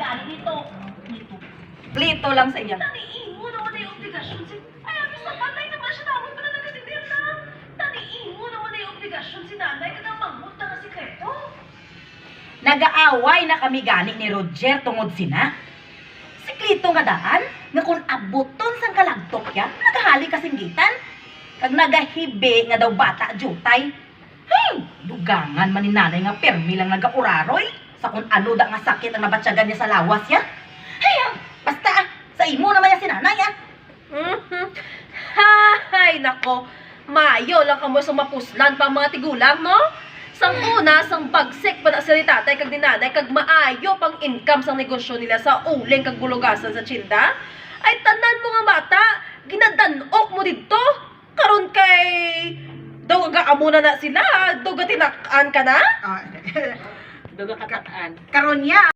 gani dito. Dito. Plito lang sa iya. Taniin mo naman ay obligasyon si... Ay, abis na patay naman siya naman pa na nagkatitir na. Taniin mo naman ay obligasyon si nanay kagang manghut na sikreto. Nagaaway na kami gani ni Roger tungod sina. Siklito nga daan, nga kung abuton sang kalagtok ya, nagahali kasinggitan. Kag nagahibi nga daw bata jutay. Hey, dugangan man ni nanay nga permi lang nagauraroy. Sa kung ano da nga sakit ang nabatsagan niya sa lawas ya. Hey, basta sa imo naman yan si nanay ya. Hay, nako. Mayo lang kamo sumapuslan pa mga tigulang, no? Sang una, sang bagsik pa na sa ni tatay kag ni nanay kag maayo pang income sang negosyo nila sa uling kag bulugasan sa tsinda. Ay tanan mo nga bata, ginadanok mo dito. Karon kay daw agaamuna na sila, daw tinakaan ka na? Duga katataan. Karon ya.